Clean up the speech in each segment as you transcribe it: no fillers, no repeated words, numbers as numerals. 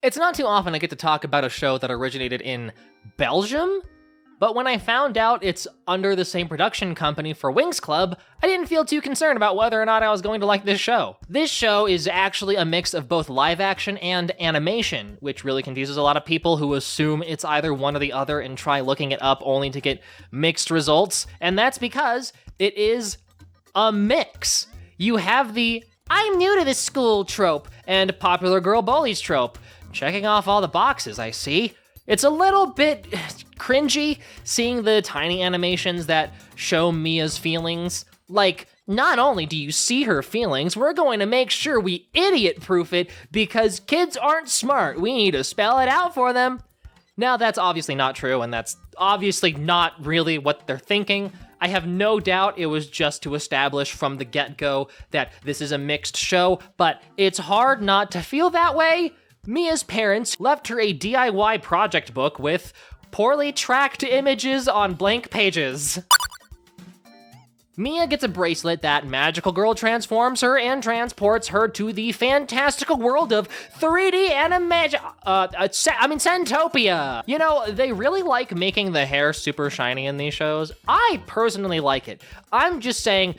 It's not too often I get to talk about a show that originated in Belgium, but when I found out it's under the same production company for Winx Club, I didn't feel too concerned about whether or not I was going to like this show. This show is actually a mix of both live action and animation, which really confuses a lot of people who assume it's either one or the other and try looking it up only to get mixed results, and that's because it is a mix. You have the "I'm new to this school" trope and popular girl bullies trope, checking off all the boxes, I see. It's a little bit cringy seeing the tiny animations that show Mia's feelings. Like, not only do you see her feelings, we're going to make sure we idiot-proof it because kids aren't smart. We need to spell it out for them. Now, that's obviously not true, and that's obviously not really what they're thinking. I have no doubt it was just to establish from the get-go that this is a mixed show, but it's hard not to feel that way. Mia's parents left her a DIY project book with poorly tracked images on blank pages. Mia gets a bracelet that Magical Girl transforms her and transports her to the fantastical world of 3D Santopia. You know, they really like making the hair super shiny in these shows. I personally like it. I'm just saying,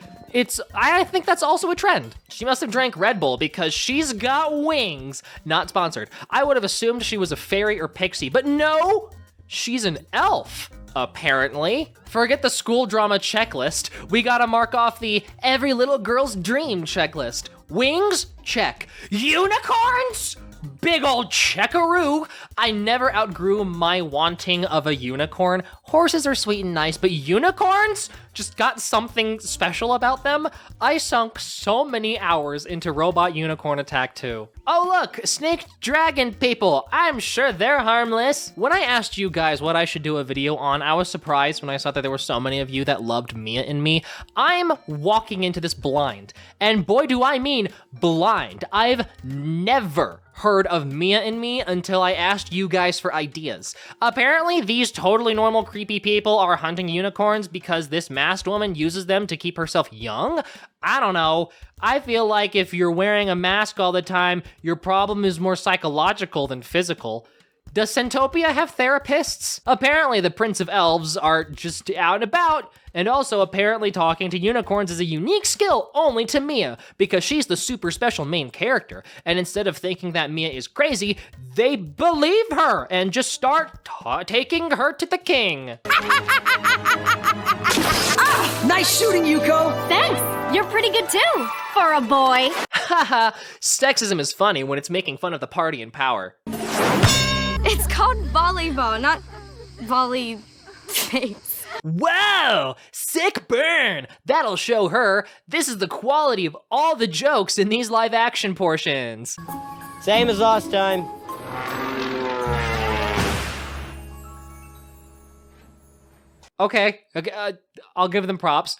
I think that's also a trend. She must have drank Red Bull because she's got wings. Not sponsored. I would have assumed she was a fairy or pixie, but no, she's an elf, apparently. Forget the school drama checklist. We gotta mark off the every little girl's dream checklist. Wings? Check. Unicorns? Big old checkaroo. I never outgrew my wanting of a unicorn. Horses are sweet and nice, but unicorns just got something special about them. I sunk so many hours into Robot Unicorn Attack 2. Oh look, snake dragon people. I'm sure they're harmless. When I asked you guys what I should do a video on, I was surprised when I saw that there were so many of you that loved Mia and me. I'm walking into this blind, and boy do I mean blind. I've never heard of Mia and Me until I asked you guys for ideas. Apparently, these totally normal creepy people are hunting unicorns because this masked woman uses them to keep herself young? I don't know. I feel like if you're wearing a mask all the time, your problem is more psychological than physical. Does Santopia have therapists? Apparently the Prince of Elves are just out and about, and also apparently talking to unicorns is a unique skill only to Mia, because she's the super special main character, and instead of thinking that Mia is crazy, they believe her and just start taking her to the king. Nice shooting, Yuko! Thanks! You're pretty good too, for a boy. Haha, sexism is funny when it's making fun of the party in power. It's called volleyball, not volley face. Wow, sick burn! That'll show her. This is the quality of all the jokes in these live action portions. Same as last time. Okay, I'll give them props.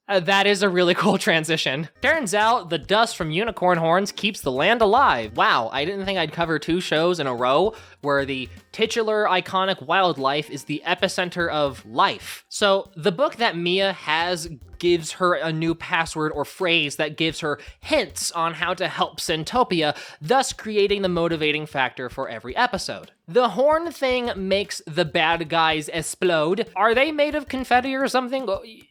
That is a really cool transition. Turns out the dust from unicorn horns keeps the land alive. Wow, I didn't think I'd cover 2 shows in a row where the titular iconic wildlife is the epicenter of life. So the book that Mia has gives her a new password or phrase that gives her hints on how to help Santopia, thus creating the motivating factor for every episode. The horn thing makes the bad guys explode. Are they made of confetti or something?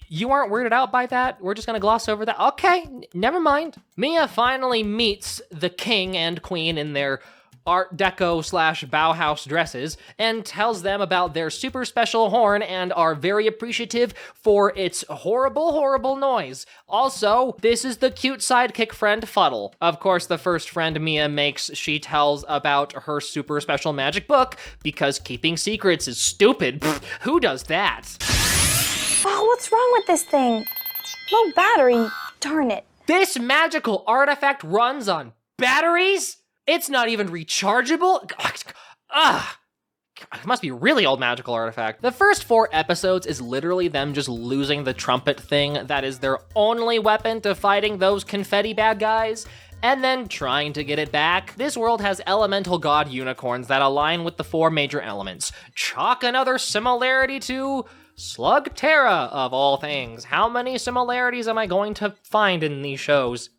You aren't weirded out by that? We're just gonna gloss over that? Okay, never mind. Mia finally meets the king and queen in their Art Deco / Bauhaus dresses and tells them about their super special horn and are very appreciative for its horrible, horrible noise. Also, this is the cute sidekick friend Fuddle. Of course, the first friend Mia makes, she tells about her super special magic book because keeping secrets is stupid. Pfft, who does that? Oh, what's wrong with this thing? Low battery, darn it. This magical artifact runs on batteries? It's not even rechargeable? Ugh. It must be a really old magical artifact. The first 4 episodes is literally them just losing the trumpet thing that is their only weapon to fighting those confetti bad guys, and then trying to get it back. This world has elemental god unicorns that align with the 4 major elements. Chalk another similarity to Slugterra, of all things. How many similarities am I going to find in these shows?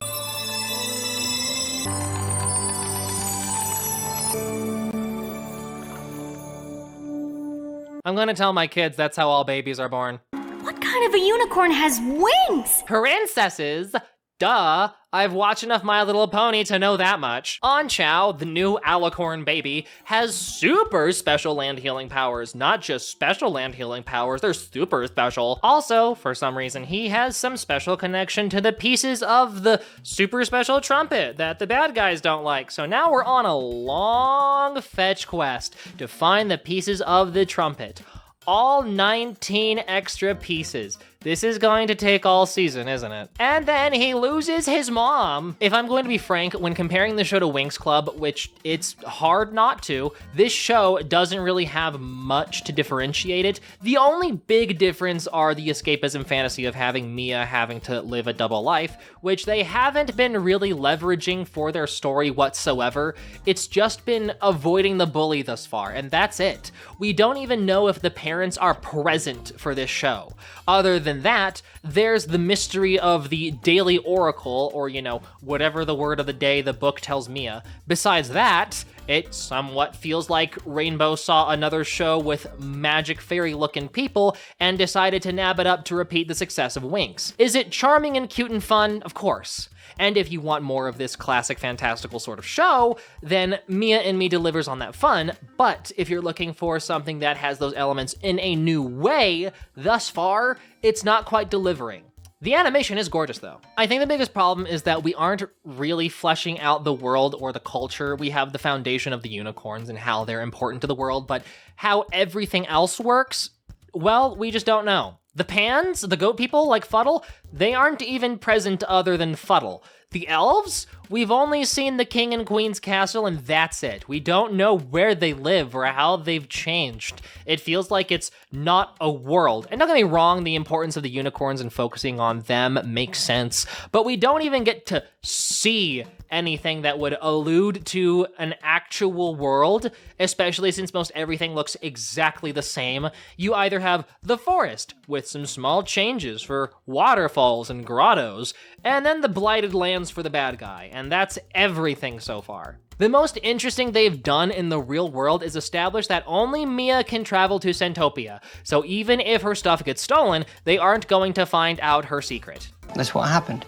I'm gonna tell my kids that's how all babies are born. What kind of a unicorn has wings? Princesses? Duh, I've watched enough My Little Pony to know that much. Anqiao, the new alicorn baby, has super special land healing powers. Not just special land healing powers, they're super special. Also, for some reason, he has some special connection to the pieces of the super special trumpet that the bad guys don't like. So now we're on a long fetch quest to find the pieces of the trumpet. All 19 extra pieces. This is going to take all season, isn't it? And then he loses his mom. If I'm going to be frank, when comparing the show to Winx Club, which it's hard not to, this show doesn't really have much to differentiate it. The only big difference are the escapism fantasy of having Mia having to live a double life, which they haven't been really leveraging for their story whatsoever. It's just been avoiding the bully thus far, and that's it. We don't even know if the parents are present for this show. Other than that, there's the mystery of the Daily Oracle, or, you know, whatever the word of the day the book tells Mia. Besides that, it somewhat feels like Rainbow saw another show with magic fairy-looking people and decided to nab it up to repeat the success of Winx. Is it charming and cute and fun? Of course. And if you want more of this classic fantastical sort of show, then Mia and Me delivers on that fun, but if you're looking for something that has those elements in a new way, thus far, it's not quite delivering. The animation is gorgeous though. I think the biggest problem is that we aren't really fleshing out the world or the culture. We have the foundation of the unicorns and how they're important to the world, but how everything else works, well, we just don't know. The Pans, the goat people like Fuddle, they aren't even present other than Fuddle. The elves? We've only seen the king and queen's castle and that's it. We don't know where they live or how they've changed. It feels like it's not a world. And don't get me wrong, the importance of the unicorns and focusing on them makes sense, but we don't even get to see anything that would allude to an actual world, especially since most everything looks exactly the same. You either have the forest with some small changes for waterfalls and grottos, and then the blighted lands for the bad guy, and that's everything so far. The most interesting they've done in the real world is establish that only Mia can travel to Centopia, so even if her stuff gets stolen, they aren't going to find out her secret. That's what happened.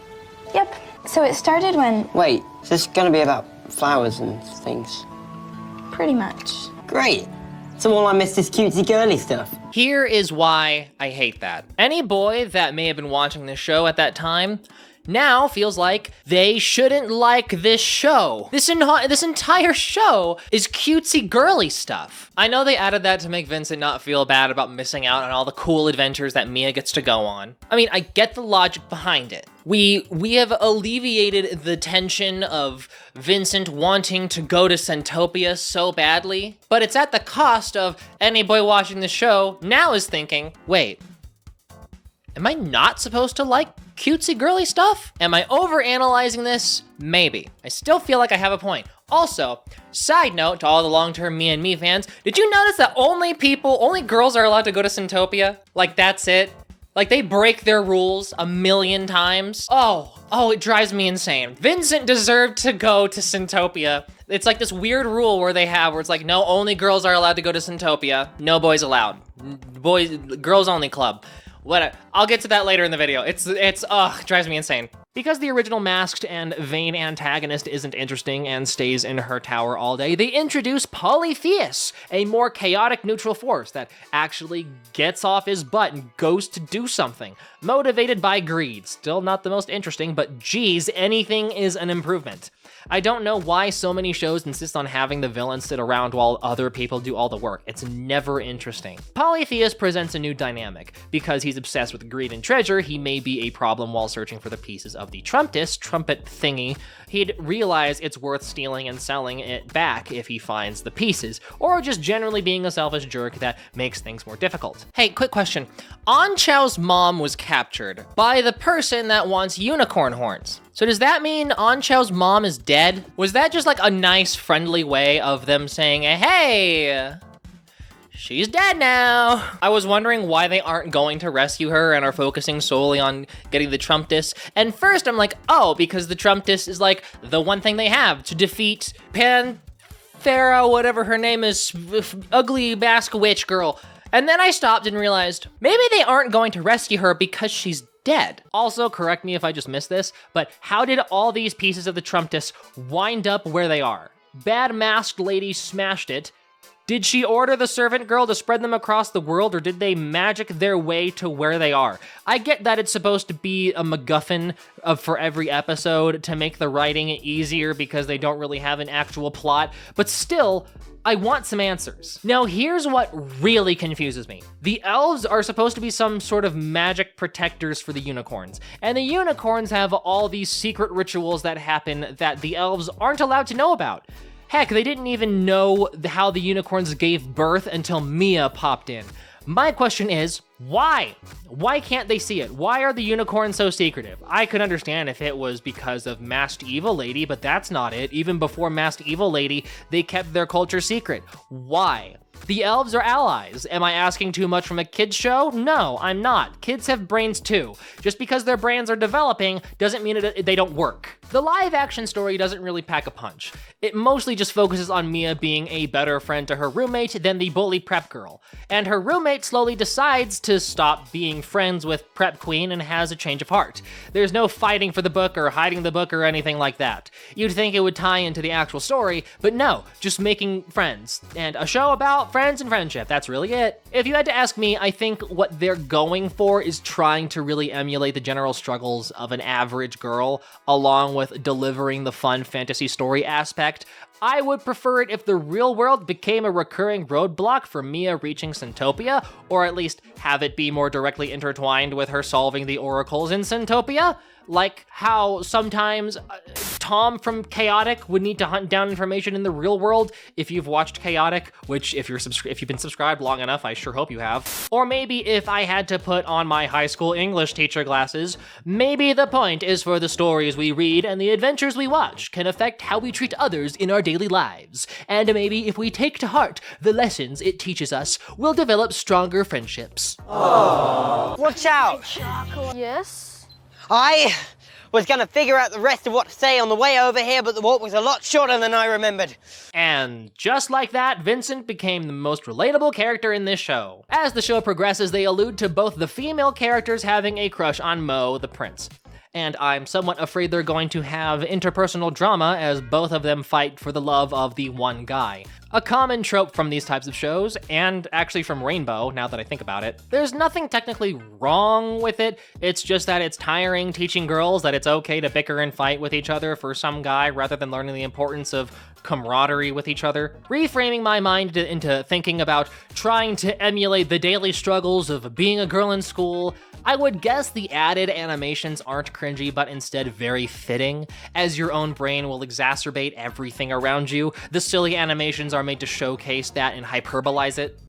Yep. So it started when... Wait, is this gonna be about flowers and things? Pretty much. Great. So all I missed is cutesy girly stuff. Here is why I hate that. Any boy that may have been watching this show at that time now feels like they shouldn't like this show. This entire show is cutesy girly stuff. I know they added that to make Vincent not feel bad about missing out on all the cool adventures that Mia gets to go on. I mean, I get the logic behind it. We have alleviated the tension of Vincent wanting to go to Centopia so badly, but it's at the cost of any boy watching the show now is thinking, wait, am I not supposed to like cutesy girly stuff? Am I overanalyzing this? Maybe. I still feel like I have a point. Also, side note to all the long-term Me and Me fans, did you notice that only girls are allowed to go to Centopia? Like, that's it? Like, they break their rules a million times? Oh, it drives me insane. Vincent deserved to go to Centopia. It's like this weird rule where it's like, no, only girls are allowed to go to Centopia. No boys allowed. Girls only club. Whatever. I'll get to that later in the video. It drives me insane. Because the original masked and vain antagonist isn't interesting and stays in her tower all day, they introduce Polypheus, a more chaotic neutral force that actually gets off his butt and goes to do something, motivated by greed. Still not the most interesting, but geez, anything is an improvement. I don't know why so many shows insist on having the villain sit around while other people do all the work. It's never interesting. Polypheus presents a new dynamic. Because he's obsessed with greed and treasure, he may be a problem while searching for the pieces of the trumpet thingy. He'd realize it's worth stealing and selling it back if he finds the pieces, or just generally being a selfish jerk that makes things more difficult. Hey, quick question. Anqiao's mom was captured by the person that wants unicorn horns. So does that mean Anqiao's mom is dead? Was that just like a nice, friendly way of them saying, hey, she's dead now? I was wondering why they aren't going to rescue her and are focusing solely on getting the Trumptis. And first I'm like, oh, because the Trumptis is like the one thing they have to defeat Panthera, whatever her name is, ugly Basque witch girl. And then I stopped and realized maybe they aren't going to rescue her because she's dead. Also, correct me if I just missed this, but how did all these pieces of the Trumptus wind up where they are? Bad masked lady smashed it. Did she order the servant girl to spread them across the world, or did they magic their way to where they are? I get that it's supposed to be a MacGuffin for every episode to make the writing easier because they don't really have an actual plot, but still, I want some answers. Now, here's what really confuses me. The elves are supposed to be some sort of magic protectors for the unicorns, and the unicorns have all these secret rituals that happen that the elves aren't allowed to know about. Heck, they didn't even know how the unicorns gave birth until Mia popped in. My question is, why? Why can't they see it? Why are the unicorns so secretive? I could understand if it was because of Masked Evil Lady, but that's not it. Even before Masked Evil Lady, they kept their culture secret. Why? The elves are allies. Am I asking too much from a kid's show? No, I'm not. Kids have brains too. Just because their brains are developing doesn't mean they don't work. The live action story doesn't really pack a punch. It mostly just focuses on Mia being a better friend to her roommate than the bully prep girl. And her roommate slowly decides to stop being friends with Prep Queen and has a change of heart. There's no fighting for the book or hiding the book or anything like that. You'd think it would tie into the actual story, but no, just making friends. And a show about friends and friendship, that's really it. If you had to ask me, I think what they're going for is trying to really emulate the general struggles of an average girl, along with delivering the fun fantasy story aspect. I would prefer it if the real world became a recurring roadblock for Mia reaching Syntopia, or at least have it be more directly intertwined with her solving the oracles in Syntopia. Like how sometimes Tom from Chaotic would need to hunt down information in the real world if you've watched Chaotic, which if you've been subscribed long enough, I sure hope you have. Or maybe if I had to put on my high school English teacher glasses, maybe the point is for the stories we read and the adventures we watch can affect how we treat others in our daily lives. And maybe if we take to heart the lessons it teaches us, we'll develop stronger friendships. Watch out! Yes? I was gonna figure out the rest of what to say on the way over here, but the walk was a lot shorter than I remembered. And just like that, Vincent became the most relatable character in this show. As the show progresses, they allude to both the female characters having a crush on Mo, the prince. And I'm somewhat afraid they're going to have interpersonal drama as both of them fight for the love of the one guy. A common trope from these types of shows, and actually from Rainbow, now that I think about it. There's nothing technically wrong with it, it's just that it's tiring teaching girls that it's okay to bicker and fight with each other for some guy rather than learning the importance of camaraderie with each other. Reframing my mind into thinking about trying to emulate the daily struggles of being a girl in school, I would guess the added animations aren't cringy, but instead very fitting, as your own brain will exacerbate everything around you. The silly animations are made to showcase that and hyperbolize it.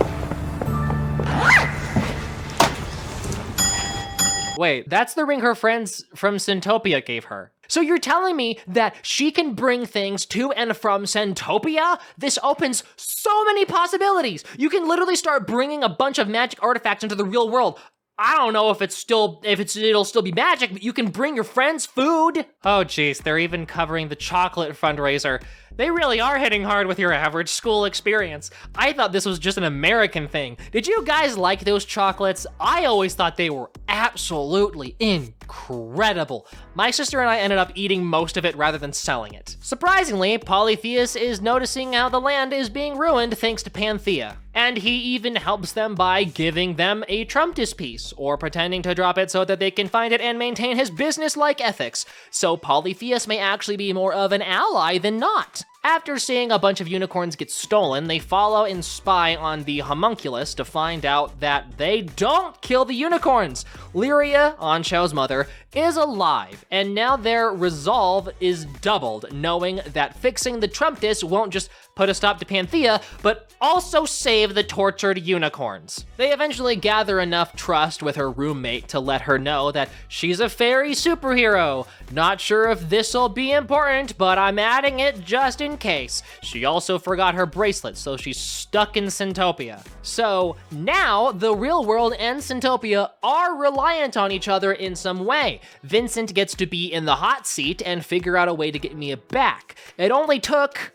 Wait, that's the ring her friends from Syntopia gave her. So you're telling me that she can bring things to and from Syntopia? This opens so many possibilities. You can literally start bringing a bunch of magic artifacts into the real world. I don't know if it'll still be magic, but you can bring your friends food. Oh geez, they're even covering the chocolate fundraiser. They really are hitting hard with your average school experience. I thought this was just an American thing. Did you guys like those chocolates? I always thought they were absolutely incredible. My sister and I ended up eating most of it rather than selling it. Surprisingly, Polypheus is noticing how the land is being ruined thanks to Panthea. And he even helps them by giving them a Trumptus piece, or pretending to drop it so that they can find it and maintain his business-like ethics. So Polypheus may actually be more of an ally than not. After seeing a bunch of unicorns get stolen, they follow and spy on the homunculus to find out that they don't kill the unicorns. Lyria, Anshau's mother, is alive, and now their resolve is doubled, knowing that fixing the Trumptus won't just put a stop to Panthea, but also save the tortured unicorns. They eventually gather enough trust with her roommate to let her know that she's a fairy superhero. Not sure if this'll be important, but I'm adding it just in case. She also forgot her bracelet, so she's stuck in Syntopia. So now the real world and Syntopia are reliant on each other in some way. Vincent gets to be in the hot seat and figure out a way to get Mia back. It only took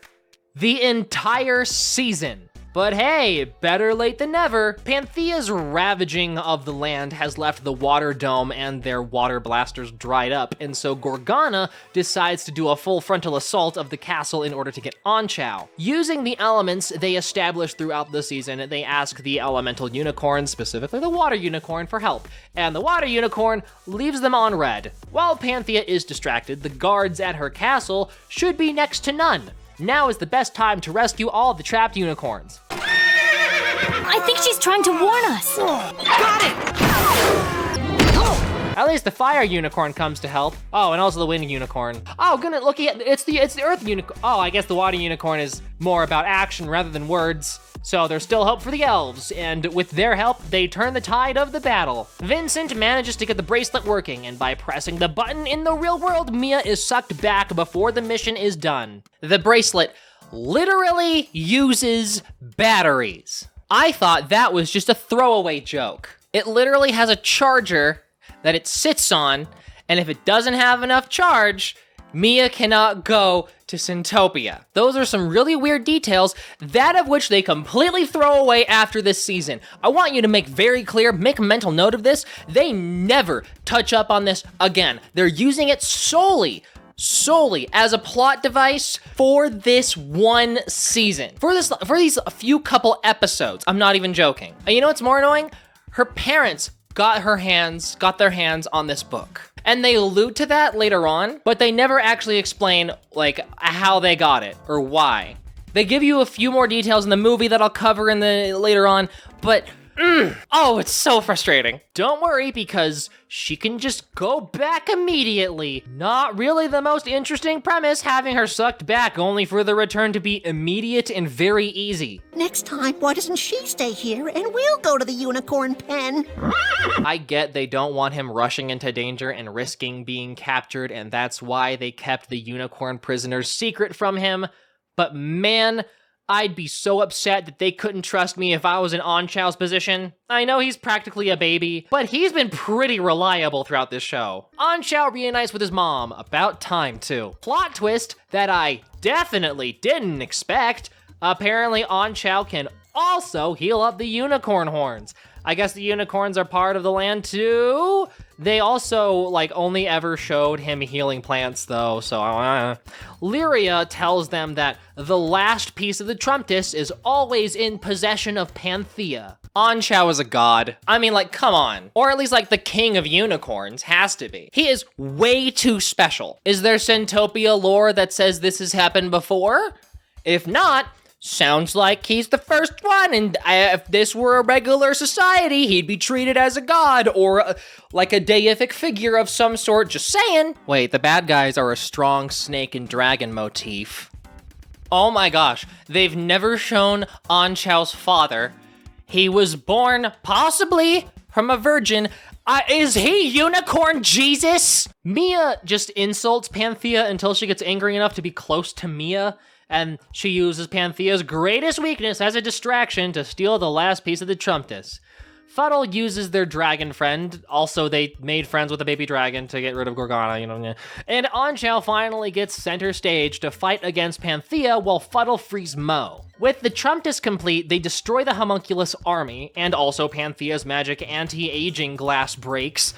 the entire season. But hey, better late than never. Panthea's ravaging of the land has left the water dome and their water blasters dried up, and so Gorgana decides to do a full frontal assault of the castle in order to get Anchao. Using the elements they established throughout the season, they ask the elemental unicorn, specifically the water unicorn, for help, and the water unicorn leaves them on red. While Panthea is distracted, the guards at her castle should be next to none. Now is the best time to rescue all the trapped unicorns. I think she's trying to warn us. At least the fire unicorn comes to help. Oh, and also the wind unicorn. Oh, goodness, look at it's the earth unicorn. Oh, I guess the water unicorn is more about action rather than words. So there's still hope for the elves, and with their help, they turn the tide of the battle. Vincent manages to get the bracelet working, and by pressing the button in the real world, Mia is sucked back before the mission is done. The bracelet literally uses batteries. I thought that was just a throwaway joke. It literally has a charger that it sits on, and if it doesn't have enough charge, Mia cannot go to Syntopia. Those are some really weird details, that of which they completely throw away after this season. I want you to make very clear, make a mental note of this, they never touch up on this again. They're using it solely as a plot device for this one season. For these few couple episodes, I'm not even joking. And you know what's more annoying? Her parents got their hands on this book. And they allude to that later on, but they never actually explain, like, how they got it or why. They give you a few more details in the movie that I'll cover in the later on, but oh, it's so frustrating. Don't worry, because she can just go back immediately. Not really the most interesting premise, having her sucked back only for the return to be immediate and very easy. Next time, why doesn't she stay here and we'll go to the unicorn pen? I get they don't want him rushing into danger and risking being captured, and that's why they kept the unicorn prisoners secret from him, but man, I'd be so upset that they couldn't trust me if I was in Anchao's position. I know he's practically a baby, but he's been pretty reliable throughout this show. Anchao reunites with his mom, about time too. Plot twist that I definitely didn't expect. Apparently Anchao can also heal up the unicorn horns. I guess the unicorns are part of the land too? They also, like, only ever showed him healing plants, though, so... Lyria tells them that the last piece of the Trumptus is always in possession of Panthea. Anchao is a god. I mean, like, come on. Or at least, like, the king of unicorns has to be. He is way too special. Is there Syntopia lore that says this has happened before? If not, sounds like he's the first one, and if this were a regular society, he'd be treated as a god, or like a deific figure of some sort, just saying. Wait, the bad guys are a strong snake and dragon motif. Oh my gosh, they've never shown Anchao's father. He was born, possibly, from a virgin. Is he Unicorn Jesus? Mia just insults Panthea until she gets angry enough to be close to Mia, and she uses Panthea's greatest weakness as a distraction to steal the last piece of the Trumptus. Fuddle uses their dragon friend. Also, they made friends with a baby dragon to get rid of Gorgana, you know. And Anchao finally gets center stage to fight against Panthea while Fuddle frees Mo. With the Trumptus complete, they destroy the homunculus army, and also Panthea's magic anti-aging glass breaks.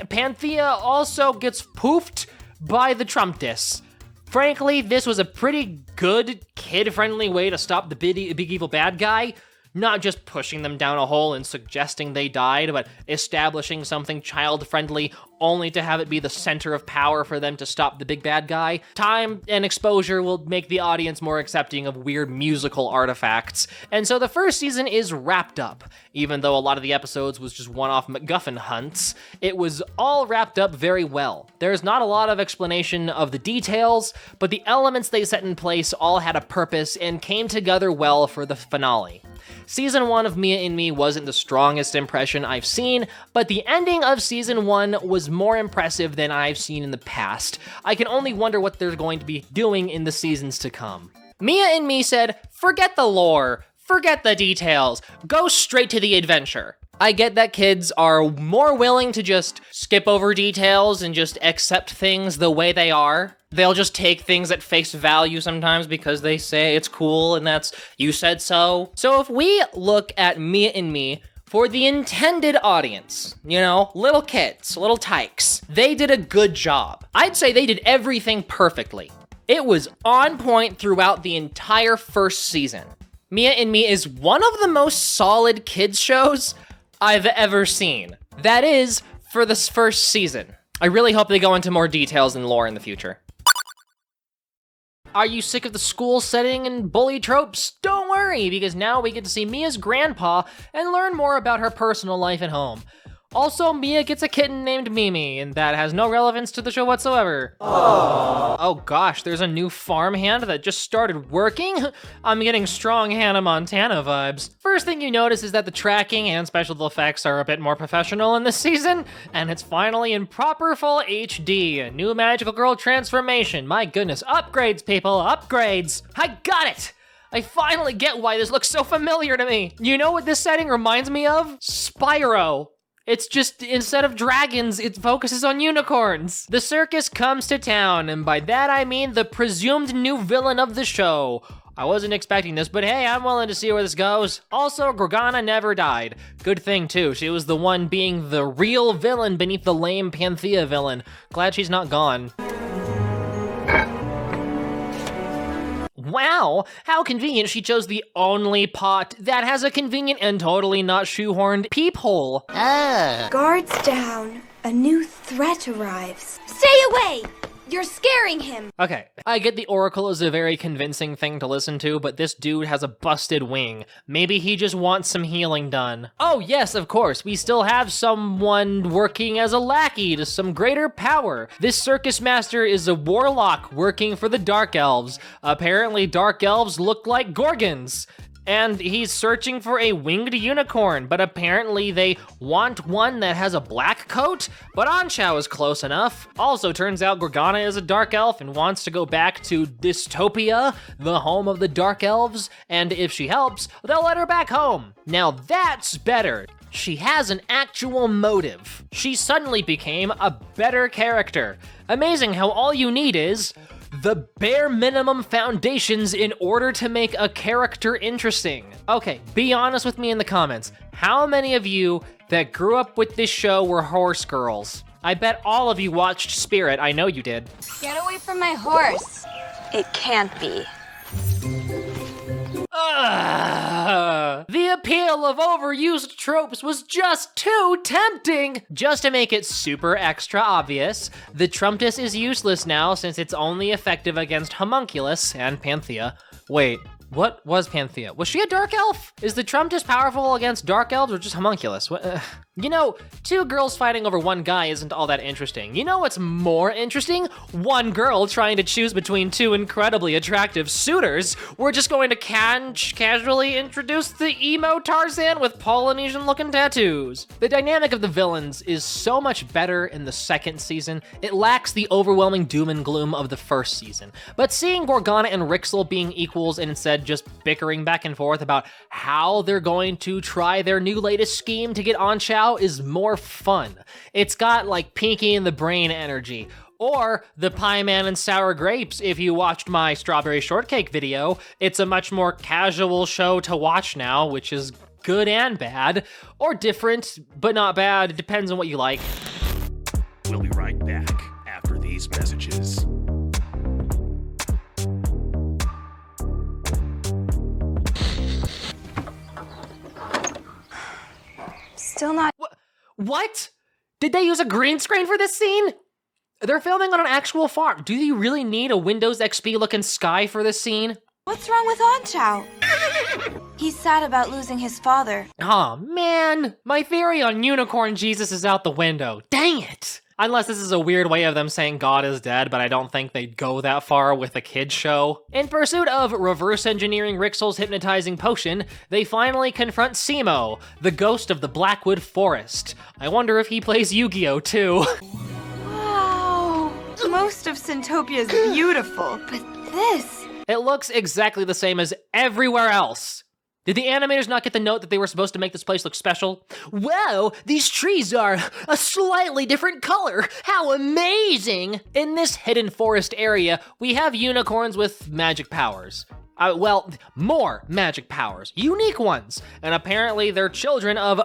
Panthea also gets poofed by the Trumptus. Frankly, this was a pretty good, kid-friendly way to stop the big evil bad guy. Not just pushing them down a hole and suggesting they died, but establishing something child-friendly only to have it be the center of power for them to stop the big bad guy. Time and exposure will make the audience more accepting of weird musical artifacts. And so the first season is wrapped up. Even though a lot of the episodes was just one-off MacGuffin hunts, it was all wrapped up very well. There's not a lot of explanation of the details, but the elements they set in place all had a purpose and came together well for the finale. Season 1 of Mia and Me wasn't the strongest impression I've seen, but the ending of Season 1 was more impressive than I've seen in the past. I can only wonder what they're going to be doing in the seasons to come. Mia and Me said, forget the lore, forget the details, go straight to the adventure. I get that kids are more willing to just skip over details and just accept things the way they are. They'll just take things at face value sometimes because they say it's cool and that's, you said so. So if we look at Mia and Me, for the intended audience, you know, little kids, little tykes, they did a good job. I'd say they did everything perfectly. It was on point throughout the entire first season. Mia and Me is one of the most solid kids shows I've ever seen. That is, for this first season. I really hope they go into more details and lore in the future. Are you sick of the school setting and bully tropes? Don't worry, because now we get to see Mia's grandpa and learn more about her personal life at home. Also, Mia gets a kitten named Mimi, and that has no relevance to the show whatsoever. Aww. Oh gosh, there's a new farmhand that just started working? I'm getting strong Hannah Montana vibes. First thing you notice is that the tracking and special effects are a bit more professional in this season, and it's finally in proper full HD, a new magical girl transformation. My goodness, upgrades people, upgrades. I got it! I finally get why this looks so familiar to me. You know what this setting reminds me of? Spyro. It's just, instead of dragons, it focuses on unicorns. The circus comes to town, and by that I mean the presumed new villain of the show. I wasn't expecting this, but hey, I'm willing to see where this goes. Also, Gorgana never died. Good thing too, she was the one being the real villain beneath the lame Panthea villain. Glad she's not gone. Wow, how convenient she chose the only pot that has a convenient and totally not shoehorned peephole. Guards down. A new threat arrives. Stay away! You're scaring him. Okay, I get the Oracle is a very convincing thing to listen to, but this dude has a busted wing. Maybe he just wants some healing done. Oh yes, of course, we still have someone working as a lackey to some greater power. This circus master is a warlock working for the Dark Elves. Apparently Dark Elves look like Gorgons. And he's searching for a winged unicorn, but apparently they want one that has a black coat, but Anchao is close enough. Also, turns out Gorgana is a dark elf and wants to go back to Dystopia, the home of the Dark Elves, and if she helps, they'll let her back home. Now that's better. She has an actual motive. She suddenly became a better character. Amazing how all you need is the bare minimum foundations in order to make a character interesting. Okay, be honest with me in the comments. How many of you that grew up with this show were horse girls? I bet all of you watched Spirit, I know you did. Get away from my horse. It can't be. The appeal of overused tropes was just too tempting! Just to make it super extra obvious, the Trumptus is useless now since it's only effective against Homunculus and Panthea. Wait, what was Panthea? Was she a dark elf? Is the Trumptus powerful against dark elves or just Homunculus? You know, two girls fighting over one guy isn't all that interesting. You know what's more interesting? One girl trying to choose between two incredibly attractive suitors. We're just going to casually introduce the emo Tarzan with Polynesian-looking tattoos. The dynamic of the villains is so much better in the second season. It lacks the overwhelming doom and gloom of the first season. But seeing Gorgana and Rixel being equals and instead just bickering back and forth about how they're going to try their new latest scheme to get Anchao is more fun. It's got like Pinky and the Brain energy, or the Pie Man and Sour Grapes if you watched my Strawberry Shortcake video. It's a much more casual show to watch now, which is good and bad, or different, but not bad. It depends on what you like. We'll be right back after these messages. Still not. What? Did they use a green screen for this scene? They're filming on an actual farm. Do you really need a Windows XP looking sky for this scene? What's wrong with Anchao? He's sad about losing his father. Aw, man. My theory on Unicorn Jesus is out the window. Dang it. Unless this is a weird way of them saying God is dead, but I don't think they'd go that far with a kid's show. In pursuit of reverse engineering Rixel's hypnotizing potion, they finally confront Simo, the ghost of the Blackwood Forest. I wonder if he plays Yu-Gi-Oh! Too. Wow. Most of Syntopia is beautiful, but this... It looks exactly the same as everywhere else. Did the animators not get the note that they were supposed to make this place look special? Wow, these trees are a slightly different color. How amazing! In this hidden forest area, we have unicorns with magic powers. Well, more magic powers, unique ones. And apparently they're children of,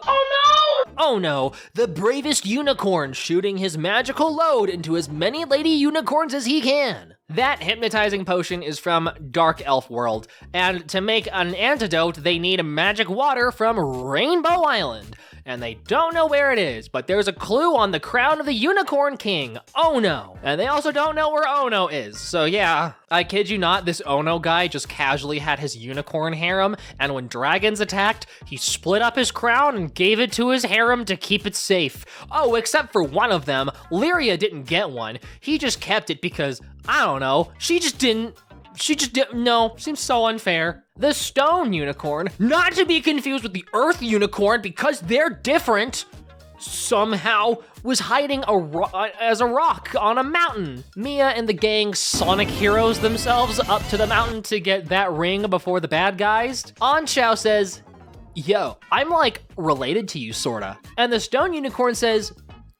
oh no, the bravest unicorn shooting his magical load into as many lady unicorns as he can. That hypnotizing potion is from Dark Elf World, and to make an antidote, they need magic water from Rainbow Island. And they don't know where it is, but there's a clue on the crown of the Unicorn King, Ono. And they also don't know where Ono is, so yeah. I kid you not, this Ono guy just casually had his unicorn harem, and when dragons attacked, he split up his crown and gave it to his harem to keep it safe. Oh, except for one of them, Lyria didn't get one. He just kept it because, I don't know, she just didn't, no, seems so unfair. The stone unicorn, not to be confused with the earth unicorn because they're different, somehow was hiding as a rock on a mountain. Mia and the gang Sonic heroes themselves up to the mountain to get that ring before the bad guys. Anxiao says, yo, I'm like related to you sorta. And the stone unicorn says,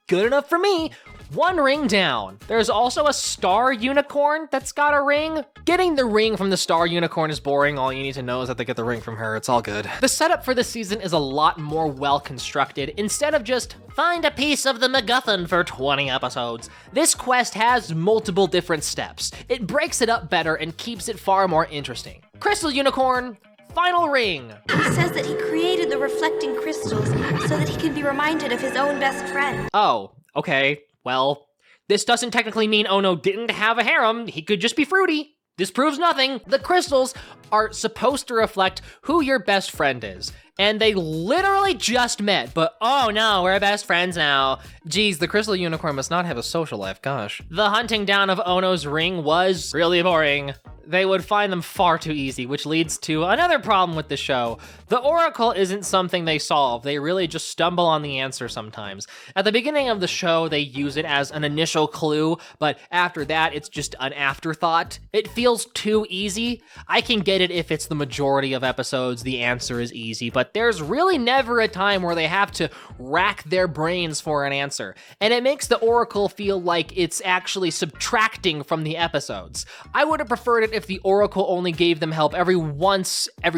good enough for me. One ring down. There's also a star unicorn that's got a ring. Getting the ring from the star unicorn is boring. All you need to know is that they get the ring from her. It's all good. The setup for this season is a lot more well constructed. Instead of just find a piece of the MacGuffin for 20 episodes, this quest has multiple different steps. It breaks it up better and keeps it far more interesting. Crystal unicorn, final ring. He says that he created the reflecting crystals so that he can be reminded of his own best friend. Oh, okay. Well, this doesn't technically mean Ono didn't have a harem. He could just be fruity. This proves nothing. The crystals are supposed to reflect who your best friend is. And they literally just met, but oh no, we're best friends now. Geez, the crystal unicorn must not have a social life, gosh. The hunting down of Ono's ring was really boring. They would find them far too easy, which leads to another problem with the show. The oracle isn't something they solve. They really just stumble on the answer sometimes. At the beginning of the show, they use it as an initial clue, but after that, it's just an afterthought. It feels too easy. I can get it if it's the majority of episodes, the answer is easy, but there's really never a time where they have to rack their brains for an answer. And it makes the oracle feel like it's actually subtracting from the episodes. I would have preferred it if the oracle only gave them help every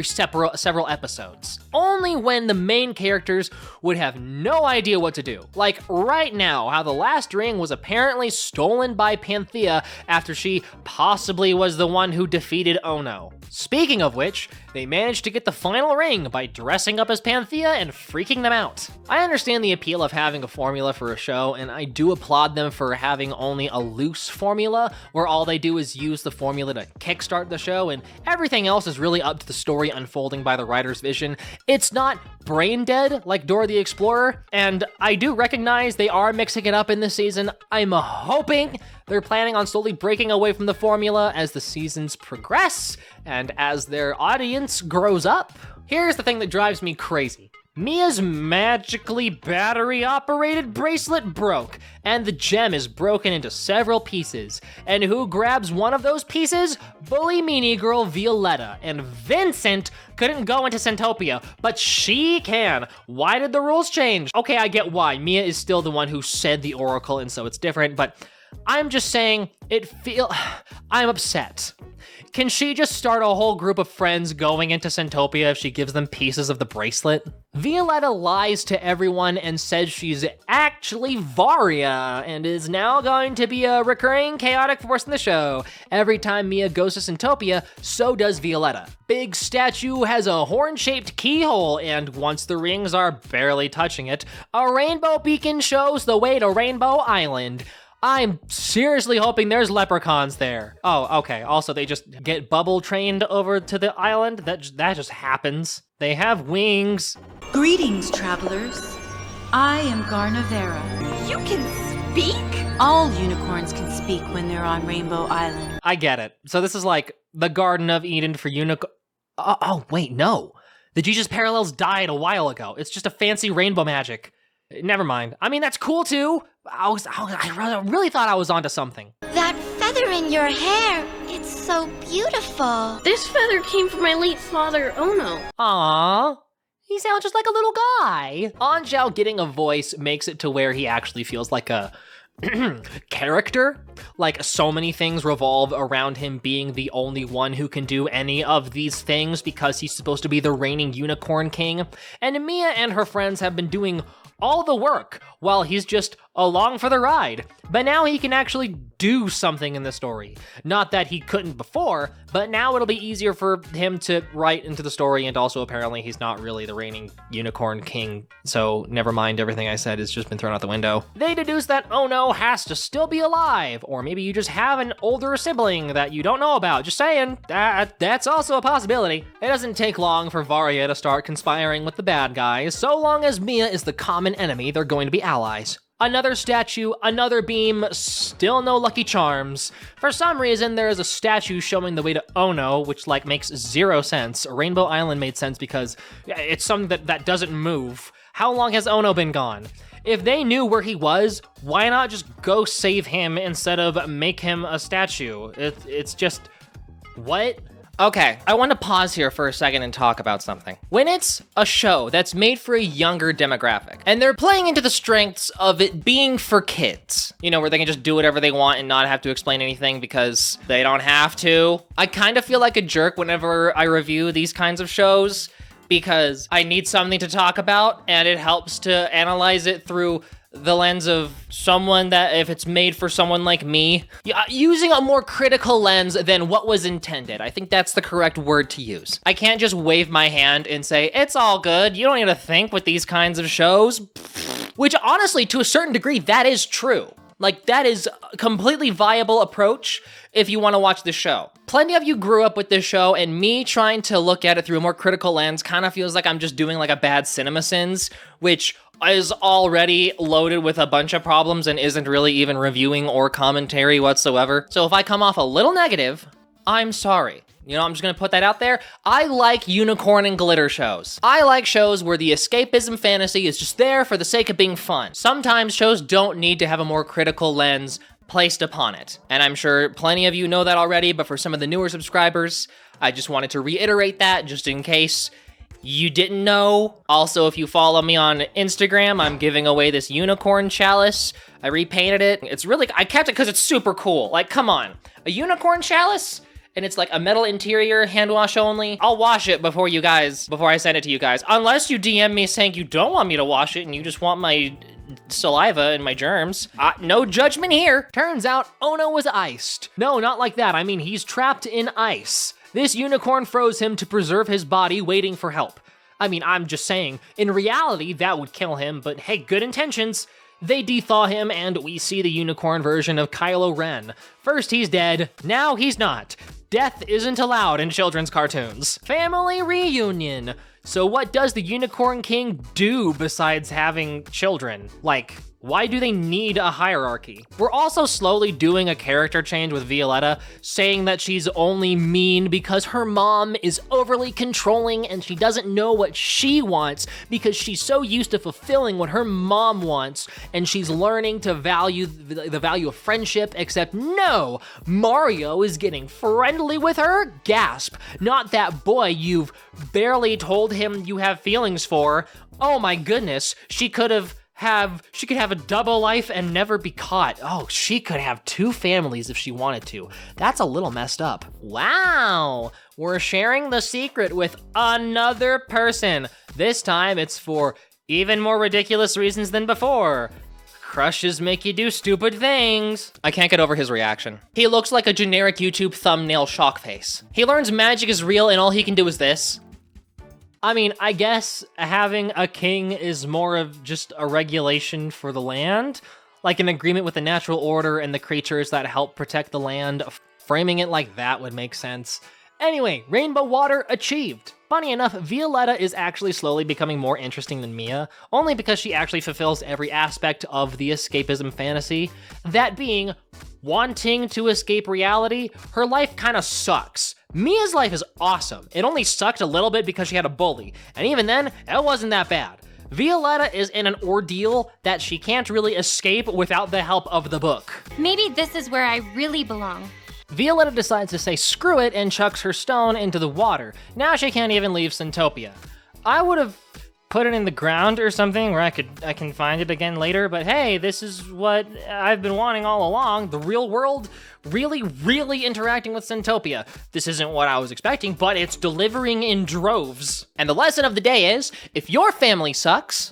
several episodes. Only when the main characters would have no idea what to do. Like right now, how the last ring was apparently stolen by Panthea after she possibly was the one who defeated Ono. Speaking of which, they managed to get the final ring by dressing up as Panthea and freaking them out. I understand the appeal of having a formula for a show, and I do applaud them for having only a loose formula, where all they do is use the formula to kickstart the show, and everything else is really up to the story unfolding by the writer's vision. It's not brain dead like Dora the Explorer, and I do recognize they are mixing it up in this season. I'm hoping they're planning on slowly breaking away from the formula as the seasons progress and as their audience grows up. Here's the thing that drives me crazy. Mia's magically battery-operated bracelet broke, and the gem is broken into several pieces. And who grabs one of those pieces? Bully meanie girl Violetta. And Vincent couldn't go into Santopia, but she can. Why did the rules change? Okay, I get why. Mia is still the one who said the oracle, and so it's different, but I'm just saying, I'm upset. Can she just start a whole group of friends going into Santopia if she gives them pieces of the bracelet? Violetta lies to everyone and says she's actually Varia and is now going to be a recurring chaotic force in the show. Every time Mia goes to Santopia, so does Violetta. Big statue has a horn-shaped keyhole, and once the rings are barely touching it, a rainbow beacon shows the way to Rainbow Island. I'm seriously hoping there's leprechauns there. Oh, okay. Also, they just get bubble trained over to the island. That just happens. They have wings. Greetings, travelers. I am Garnavera. You can speak? All unicorns can speak when they're on Rainbow Island. I get it. So this is like the Garden of Eden for unicorn. Oh, wait, no. The Jesus Parallels died a while ago. It's just a fancy rainbow magic. Never mind. I mean, that's cool too. I really thought I was onto something. That feather in your hair, It's so beautiful. This feather came from my late father, Ono. Aww. He sounds just like a little guy. Anjiao getting a voice makes it to where he actually feels like a character. Like, so many things revolve around him being the only one who can do any of these things because he's supposed to be the reigning unicorn king. And Mia and her friends have been doing all the work while he's just along for the ride. But now he can actually do something in the story. Not that he couldn't before, but now it'll be easier for him to write into the story, and also apparently he's not really the reigning unicorn king, so never mind, everything I said has just been thrown out the window. They deduce that Ono has to still be alive, or maybe you just have an older sibling that you don't know about. Just saying, that's also a possibility. It doesn't take long for Varia to start conspiring with the bad guys. So long as Mia is the common enemy, they're going to be allies. Another statue, another beam, still no Lucky Charms. For some reason, there is a statue showing the way to Ono, which makes zero sense. Rainbow Island made sense because it's something that doesn't move. How long has Ono been gone? If they knew where he was, why not just go save him instead of make him a statue? It's just, what? Okay, I want to pause here for a second and talk about something. When it's a show that's made for a younger demographic, and they're playing into the strengths of it being for kids, where they can just do whatever they want and not have to explain anything because they don't have to, I kind of feel like a jerk whenever I review these kinds of shows because I need something to talk about, and it helps to analyze it through the lens of someone that, if it's made for someone like me, using a more critical lens than what was intended. I think that's the correct word to use. I can't just wave my hand and say, it's all good, you don't need to think with these kinds of shows. Which honestly, to a certain degree, that is true. That is a completely viable approach if you want to watch the show. Plenty of you grew up with this show, and me trying to look at it through a more critical lens kind of feels like I'm just doing a bad CinemaSins, which is already loaded with a bunch of problems and isn't really even reviewing or commentary whatsoever. So if I come off a little negative, I'm sorry. I'm just gonna put that out there. I like unicorn and glitter shows. I like shows where the escapism fantasy is just there for the sake of being fun. Sometimes shows don't need to have a more critical lens placed upon it. And I'm sure plenty of you know that already, but for some of the newer subscribers, I just wanted to reiterate that just in case you didn't know. Also, if you follow me on Instagram, I'm giving away this unicorn chalice. I repainted it. It's really, I kept it because it's super cool. Come on, a unicorn chalice? And it's a metal interior, hand wash only. I'll wash it before I send it to you guys. Unless you DM me saying you don't want me to wash it and you just want my saliva and my germs. No judgment here. Turns out Ono was iced. No, not like that. I mean, he's trapped in ice. This unicorn froze him to preserve his body, waiting for help. I mean, I'm just saying, in reality, that would kill him, but hey, good intentions. They dethaw him, and we see the unicorn version of Kylo Ren. First he's dead, now he's not. Death isn't allowed in children's cartoons. Family reunion. So what does the Unicorn King do besides having children? Why do they need a hierarchy? We're also slowly doing a character change with Violetta, saying that she's only mean because her mom is overly controlling and she doesn't know what she wants because she's so used to fulfilling what her mom wants, and she's learning to value the value of friendship, except no, Mario is getting friendly with her? Gasp. Not that boy you've barely told him you have feelings for. Oh my goodness, she could have a double life and never be caught. Oh, she could have two families if she wanted to. That's a little messed up. Wow, we're sharing the secret with another person. This time it's for even more ridiculous reasons than before. Crushes make you do stupid things. I can't get over his reaction. He looks like a generic YouTube thumbnail shock face. He learns magic is real and all he can do is this. I mean, I guess having a king is more of just a regulation for the land, like an agreement with the natural order and the creatures that help protect the land. Framing it like that would make sense. Anyway, Rainbow Water achieved. Funny enough, Violetta is actually slowly becoming more interesting than Mia, only because she actually fulfills every aspect of the escapism fantasy. That being, wanting to escape reality, her life kind of sucks. Mia's life is awesome. It only sucked a little bit because she had a bully, and even then, it wasn't that bad. Violetta is in an ordeal that she can't really escape without the help of the book. Maybe this is where I really belong. Violetta decides to say screw it and chucks her stone into the water. Now she can't even leave Syntopia. I would have put it in the ground or something where I can find it again later, but hey, this is what I've been wanting all along. The real world really interacting with Syntopia. This isn't what I was expecting, but it's delivering in droves. And the lesson of the day is, if your family sucks,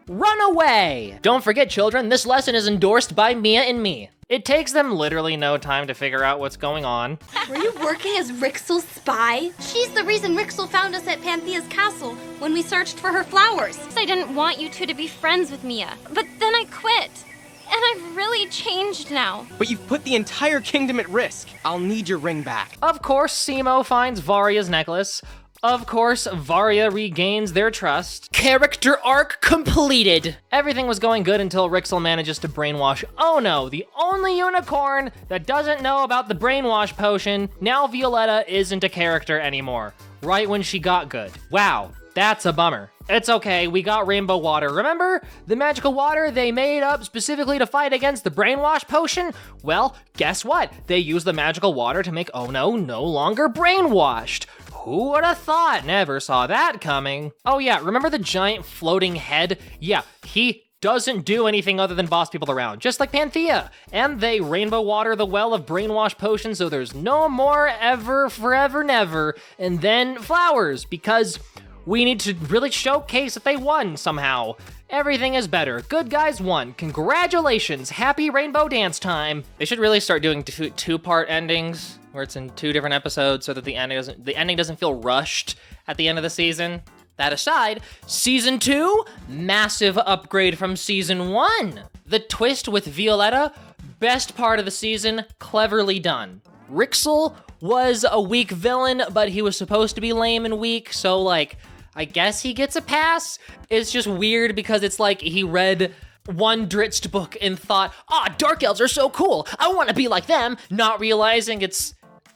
run away! Don't forget, children, this lesson is endorsed by Mia and me. It takes them literally no time to figure out what's going on. Were you working as Rixel's spy? She's the reason Rixel found us at Panthea's castle when we searched for her flowers. I didn't want you two to be friends with Mia, but then I quit. And I've really changed now. But you've put the entire kingdom at risk. I'll need your ring back. Of course, Simo finds Varia's necklace. Of course, Varia regains their trust. Character arc completed! Everything was going good until Rixel manages to brainwash Ono, the only unicorn that doesn't know about the brainwash potion. Now Violetta isn't a character anymore, right when she got good. Wow, that's a bummer. It's okay, we got rainbow water. Remember the magical water they made up specifically to fight against the brainwash potion? Well, guess what? They used the magical water to make Ono no longer brainwashed. Who would have thought? Never saw that coming. Oh yeah, remember the giant floating head? Yeah, he doesn't do anything other than boss people around, just like Panthea. And they rainbow water the well of brainwash potions so there's no more ever, forever, never. And then flowers, because we need to really showcase that they won somehow. Everything is better. Good guys won. Congratulations. Happy rainbow dance time. They should really start doing two-part endings where it's in 2 different episodes so that the ending doesn't feel rushed at the end of the season. That aside, season 2, massive upgrade from season 1. The twist with Violetta, best part of the season, cleverly done. Rixel was a weak villain, but he was supposed to be lame and weak, so like, I guess he gets a pass. It's just weird because it's like he read one Dritzt book and thought, dark elves are so cool, I want to be like them, not realizing it's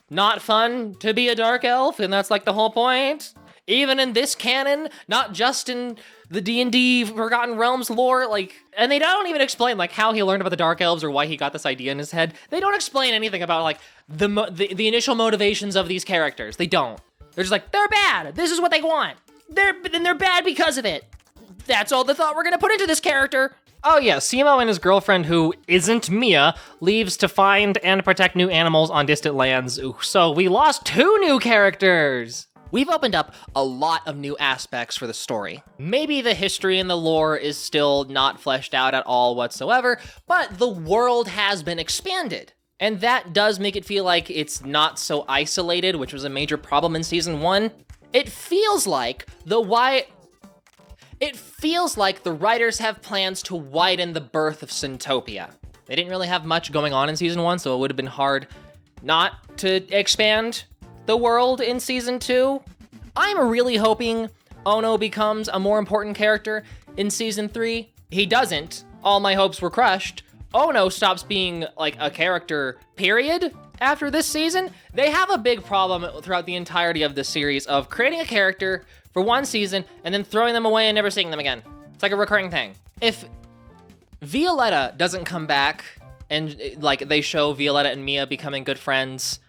not fun to be a dark elf, and that's like the whole point. Even in this canon, not just in the D&D Forgotten Realms lore, like, and they don't even explain like how he learned about the dark elves or why he got this idea in his head. They don't explain anything about like the initial motivations of these characters. They don't. They're just like, they're bad. This is what they want. They're bad because of it. That's all the thought we're gonna put into this character. Oh yeah, Simo and his girlfriend, who isn't Mia, leaves to find and protect new animals on distant lands. Ooh, so we lost 2 new characters. We've opened up a lot of new aspects for the story. Maybe the history and the lore is still not fleshed out at all whatsoever, but the world has been expanded. And that does make it feel like it's not so isolated, which was a major problem in season 1. It feels like the writers have plans to widen the birth of Syntopia. They didn't really have much going on in season 1, so it would have been hard not to expand the world in season 2. I'm really hoping Ono becomes a more important character in season 3. He doesn't. All my hopes were crushed. Ono stops being like a character, period, after this season. They have a big problem throughout the entirety of this series of creating a character for one season and then throwing them away and never seeing them again. It's like a recurring thing. If Violetta doesn't come back and like they show Violetta and Mia becoming good friends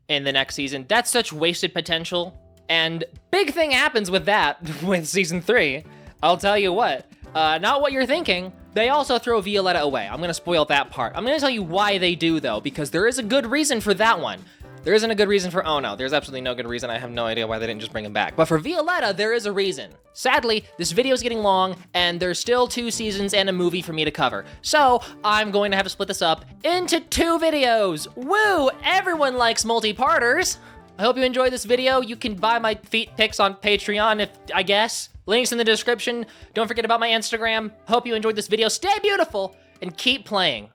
in the next season, that's such wasted potential. And big thing happens with that with season 3. I'll tell you what, not what you're thinking. They also throw Violetta away. I'm gonna spoil that part. I'm gonna tell you why they do though, because there is a good reason for that one. There isn't a good reason for Ono. There's absolutely no good reason. I have no idea why they didn't just bring him back. But for Violetta, there is a reason. Sadly, this video is getting long, and there's still 2 seasons and a movie for me to cover. So I'm going to have to split this up into 2 videos. Woo! Everyone likes multi-parters. I hope you enjoyed this video. You can buy my feet pics on Patreon, I guess. Links in the description. Don't forget about my Instagram. Hope you enjoyed this video. Stay beautiful, and keep playing.